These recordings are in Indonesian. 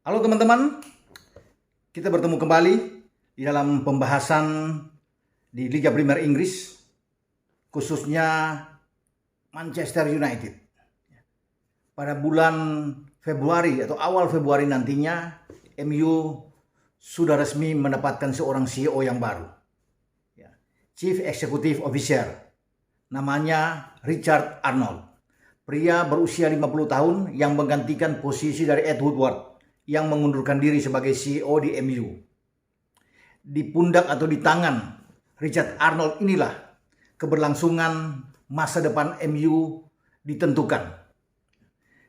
Halo teman-teman, kita bertemu kembali di dalam pembahasan di Liga Premier Inggris, khususnya Manchester United. Pada bulan Februari atau awal Februari nantinya, MU sudah resmi mendapatkan seorang CEO yang baru, Chief Executive Officer, namanya Richard Arnold. Pria berusia 50 tahun yang menggantikan posisi dari Ed Woodward yang mengundurkan diri sebagai CEO di MU. Di pundak atau di tangan Richard Arnold inilah keberlangsungan masa depan MU ditentukan.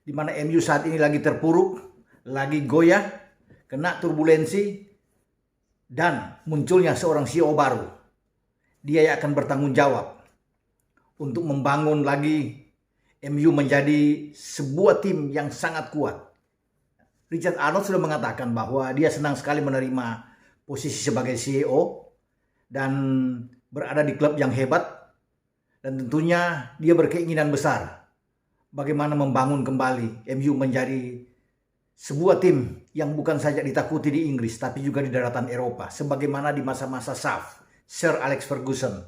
Di mana MU saat ini lagi terpuruk, lagi goyah, kena turbulensi, dan munculnya seorang CEO baru. Dia yang akan bertanggung jawab untuk membangun lagi MU menjadi sebuah tim yang sangat kuat. Richard Arnold sudah mengatakan bahwa dia senang sekali menerima posisi sebagai CEO dan berada di klub yang hebat, dan tentunya dia berkeinginan besar bagaimana membangun kembali MU menjadi sebuah tim yang bukan saja ditakuti di Inggris tapi juga di daratan Eropa, sebagaimana di masa-masa Sir Alex Ferguson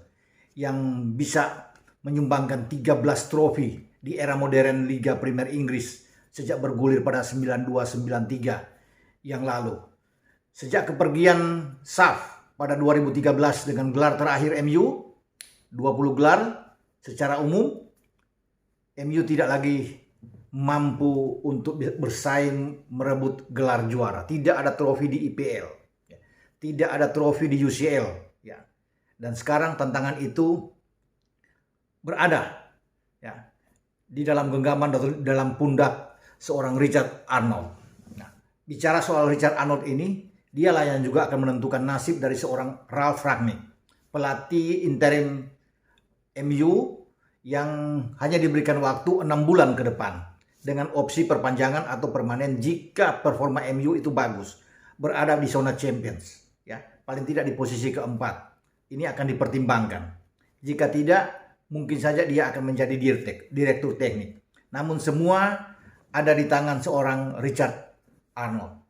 yang bisa menyumbangkan 13 trofi di era modern Liga Premier Inggris sejak bergulir pada 92-93 yang lalu. Sejak kepergian Saf pada 2013 dengan gelar terakhir MU, 20 gelar secara umum, MU tidak lagi mampu untuk bersaing merebut gelar juara. Tidak ada trofi di IPL, tidak ada trofi di UCL. Dan sekarang tantangan itu berada di dalam genggaman atau dalam pundak seorang Richard Arnold. Nah, bicara soal Richard Arnold ini, dialah yang juga akan menentukan nasib dari seorang Ralf Rangnick, pelatih interim MU yang hanya diberikan waktu 6 bulan ke depan dengan opsi perpanjangan atau permanen jika performa MU itu bagus, berada di zona Champions, paling tidak di posisi keempat. Ini akan dipertimbangkan. Jika tidak, mungkin saja dia akan menjadi direktur teknik. Namun semua ada di tangan seorang Richard Arnold.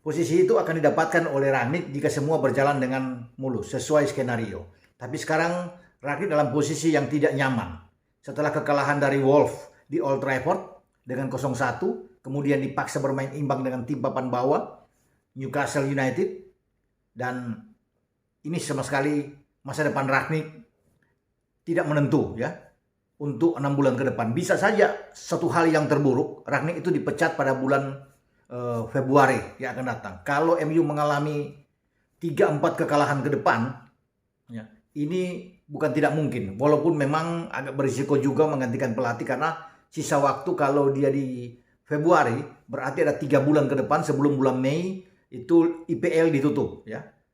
Posisi itu akan didapatkan oleh Rangnick jika semua berjalan dengan mulus sesuai skenario. Tapi sekarang Rangnick dalam posisi yang tidak nyaman. Setelah kekalahan dari Wolves di Old Trafford dengan 0-1, kemudian dipaksa bermain imbang dengan tim papan bawah Newcastle United, dan ini sama sekali masa depan Rangnick tidak menentu untuk 6 bulan ke depan. Bisa saja satu hal yang terburuk, Rangnick itu dipecat pada bulan Februari yang akan datang. Kalau MU mengalami 3-4 kekalahan ke depan, ini bukan tidak mungkin. Walaupun memang agak berisiko juga menggantikan pelatih, karena sisa waktu kalau dia di Februari berarti ada 3 bulan ke depan sebelum bulan Mei itu IPL ditutup,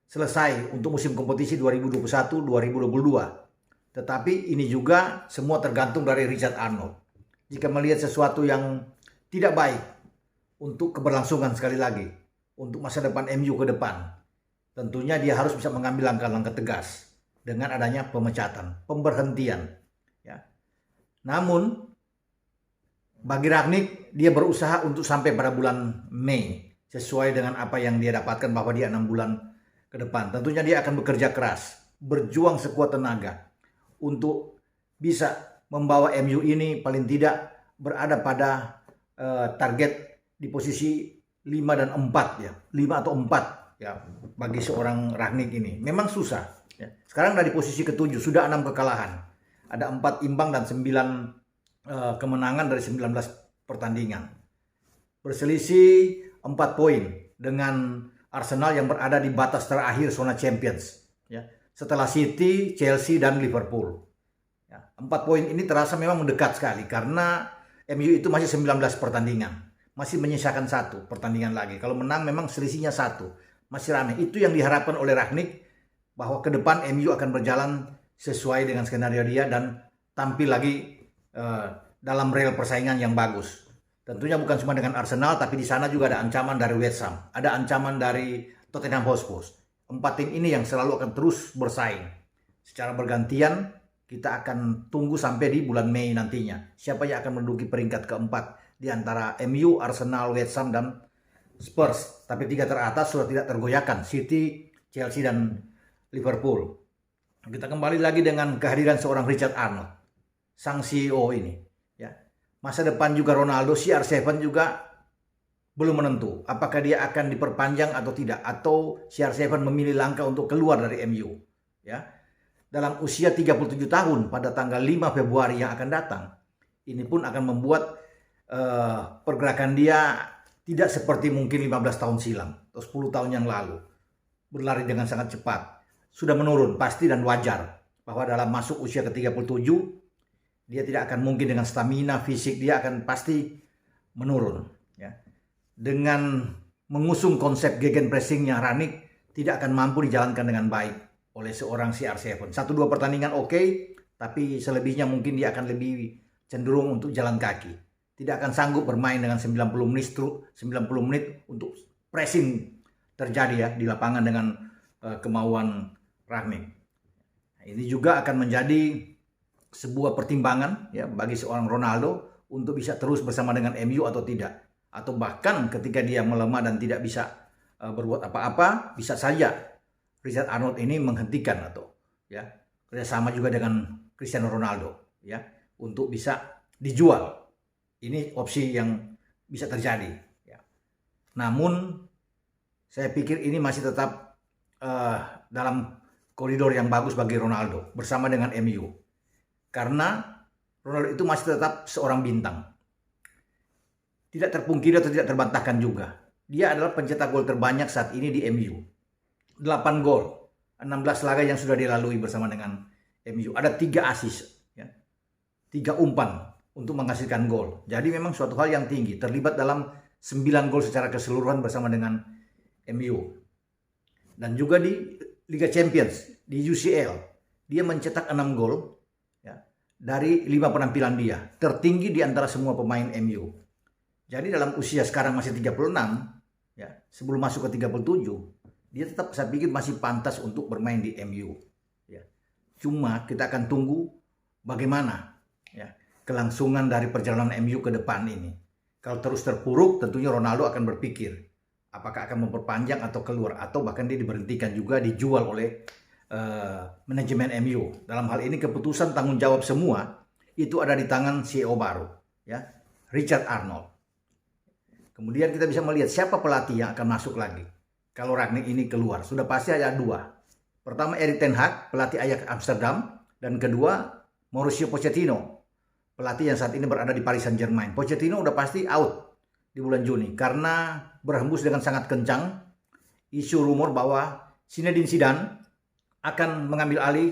selesai untuk musim kompetisi 2021-2022. Tetapi ini juga semua tergantung dari Richard Arnold. Jika melihat sesuatu yang tidak baik untuk keberlangsungan, sekali lagi, untuk masa depan MU ke depan, tentunya dia harus bisa mengambil langkah-langkah tegas dengan adanya pemecatan, pemberhentian. Namun, bagi Rangnick, dia berusaha untuk sampai pada bulan Mei, sesuai dengan apa yang dia dapatkan bahwa dia 6 bulan ke depan. Tentunya dia akan bekerja keras, berjuang sekuat tenaga untuk bisa membawa MU ini paling tidak berada pada target di posisi 5 dan 4 5 atau 4 bagi seorang Rangnick ini. Memang susah. Sekarang dari posisi ke-7 sudah 6 kekalahan. Ada 4 imbang dan 9 kemenangan dari 19 pertandingan. Berselisih 4 poin dengan Arsenal yang berada di batas terakhir zona Champions. Setelah City, Chelsea, dan Liverpool. 4 poin ini terasa memang mendekat sekali karena MU itu masih 19 pertandingan. Masih menyisakan 1 pertandingan lagi. Kalau menang memang selisihnya 1. Masih ramai. Itu yang diharapkan oleh Rangnick, bahwa ke depan MU akan berjalan sesuai dengan skenario dia dan tampil lagi dalam rel persaingan yang bagus. Tentunya bukan cuma dengan Arsenal, tapi di sana juga ada ancaman dari West Ham. Ada ancaman dari Tottenham Hotspur. 4 tim ini yang selalu akan terus bersaing. Secara bergantian, kita akan tunggu sampai di bulan Mei nantinya. Siapa yang akan menduduki peringkat keempat di antara MU, Arsenal, West Ham, dan Spurs, tapi 3 teratas sudah tidak tergoyahkan, City, Chelsea, dan Liverpool. Kita kembali lagi dengan kehadiran seorang Richard Arnold, sang CEO ini. Ya. Masa depan juga Ronaldo, CR7 juga belum menentu. Apakah dia akan diperpanjang atau tidak, atau CR7 memilih langkah untuk keluar dari MU. Ya. Dalam usia 37 tahun pada tanggal 5 Februari yang akan datang, ini pun akan membuat pergerakan dia tidak seperti mungkin 15 tahun silam atau 10 tahun yang lalu. Berlari dengan sangat cepat. Sudah menurun pasti dan wajar bahwa dalam masuk usia ke-37 dia tidak akan mungkin dengan stamina fisik dia akan pasti menurun. Ya. Dengan mengusung konsep gegenpressingnya, Rangnick tidak akan mampu dijalankan dengan baik oleh seorang CR7. 1-2 pertandingan oke, tapi selebihnya mungkin dia akan lebih cenderung untuk jalan kaki. Tidak akan sanggup bermain dengan 90 menit untuk pressing terjadi ya di lapangan dengan kemauan Rangnick. Nah, ini juga akan menjadi sebuah pertimbangan ya bagi seorang Ronaldo untuk bisa terus bersama dengan MU atau tidak. Atau bahkan ketika dia melemah dan tidak bisa berbuat apa-apa, bisa saja Richard Arnold ini menghentikan atau ya kerjasama juga dengan Cristiano Ronaldo ya untuk bisa dijual. Ini opsi yang bisa terjadi. Ya. Namun saya pikir ini masih tetap dalam koridor yang bagus bagi Ronaldo bersama dengan MU. Karena Ronaldo itu masih tetap seorang bintang. Tidak terpungkiri atau tidak terbantahkan juga. Dia adalah pencetak gol terbanyak saat ini di MU. 8 gol, 16 laga yang sudah dilalui bersama dengan MU. Ada 3 assist, ya. 3 umpan untuk menghasilkan gol. Jadi memang suatu hal yang tinggi. Terlibat dalam 9 gol secara keseluruhan bersama dengan MU. Dan juga di Liga Champions, di UCL, dia mencetak 6 gol ya, dari 5 penampilan dia. Tertinggi di antara semua pemain MU. Jadi dalam usia sekarang masih 36, ya, sebelum masuk ke 37, dia tetap saya pikir masih pantas untuk bermain di MU. Ya. Cuma kita akan tunggu bagaimana ya, kelangsungan dari perjalanan MU ke depan ini. Kalau terus terpuruk, tentunya Ronaldo akan berpikir apakah akan memperpanjang atau keluar, atau bahkan dia diberhentikan juga, dijual oleh manajemen MU. Dalam hal ini keputusan tanggung jawab semua itu ada di tangan CEO baru, ya, Richard Arnold. Kemudian kita bisa melihat siapa pelatih yang akan masuk lagi. Kalau Rangnick ini keluar, sudah pasti ada 2. Pertama Erik ten Hag, pelatih Ajax Amsterdam, dan kedua Mauricio Pochettino, pelatih yang saat ini berada di Paris Saint-Germain. Pochettino udah pasti out di bulan Juni karena berhembus dengan sangat kencang isu rumor bahwa Zinedine Zidane akan mengambil alih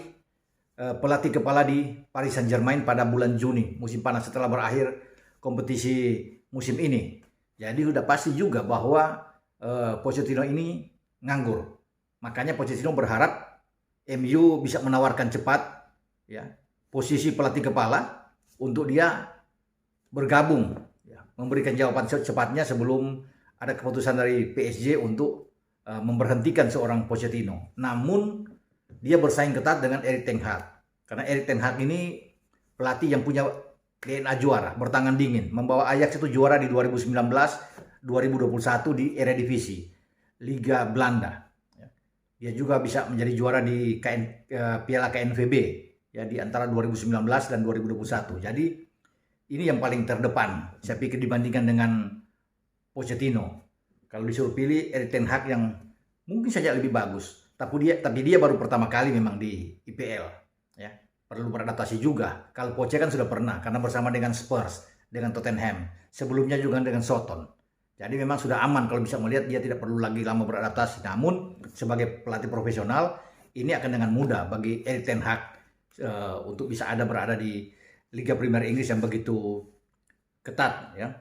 pelatih kepala di Paris Saint-Germain pada bulan Juni, musim panas setelah berakhir kompetisi musim ini. Jadi udah pasti juga bahwa Pochettino ini nganggur. Makanya Pochettino berharap MU bisa menawarkan cepat ya posisi pelatih kepala untuk dia bergabung, ya, memberikan jawaban secepatnya sebelum ada keputusan dari PSG untuk memberhentikan seorang Pochettino. Namun dia bersaing ketat dengan Erik ten Hag. Karena Erik ten Hag ini pelatih yang punya DNA juara, bertangan dingin, membawa Ajax itu juara di 2019-2021 di Eredivisie, Liga Belanda. Dia juga bisa menjadi juara di Piala KNVB ya di antara 2019 dan 2021. Jadi ini yang paling terdepan saya pikir dibandingkan dengan Pochettino. Kalau disuruh pilih Erik ten Hag yang mungkin saja lebih bagus, tapi dia baru pertama kali memang di IPL ya. Perlu beradaptasi juga. Kalau Poche kan sudah pernah karena bersama dengan Spurs, dengan Tottenham, sebelumnya juga dengan Southampton. Jadi memang sudah aman kalau bisa melihat dia tidak perlu lagi lama beradaptasi. Namun sebagai pelatih profesional ini akan dengan mudah bagi Erik ten Hag untuk bisa berada di Liga Premier Inggris yang begitu ketat ya.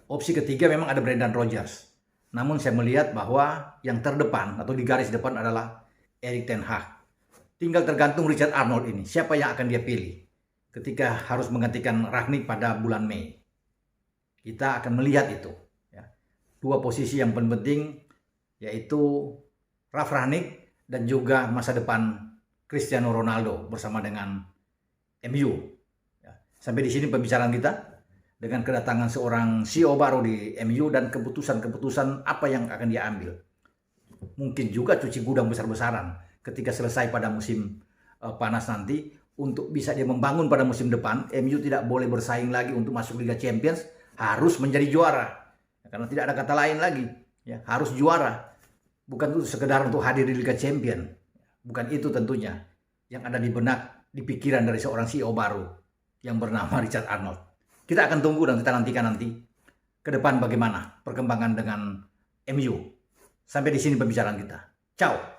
Opsi ketiga memang ada Brendan Rodgers. Namun saya melihat bahwa yang terdepan atau di garis depan adalah Erik ten Hag. Tinggal tergantung Richard Arnold ini, siapa yang akan dia pilih ketika harus menggantikan Rangnick pada bulan Mei. Kita akan melihat itu. Ya. 2 posisi yang penting yaitu Ralf Rangnick dan juga masa depan Cristiano Ronaldo bersama dengan MU. Ya. Sampai di sini pembicaraan kita. dengan kedatangan seorang CEO baru di MU dan keputusan-keputusan apa yang akan dia ambil. Mungkin juga cuci gudang besar-besaran ketika selesai pada musim panas nanti, untuk bisa dia membangun pada musim depan. MU tidak boleh bersaing lagi untuk masuk Liga Champions, harus menjadi juara. Karena tidak ada kata lain lagi, ya, harus juara. Bukan itu sekedar untuk hadir di Liga Champions. Bukan itu tentunya yang ada di benak, di pikiran dari seorang CEO baru yang bernama Richard Arnold. Kita akan tunggu dan kita nantikan nanti ke depan bagaimana perkembangan dengan MU. Sampai di sini pembicaraan kita. Ciao.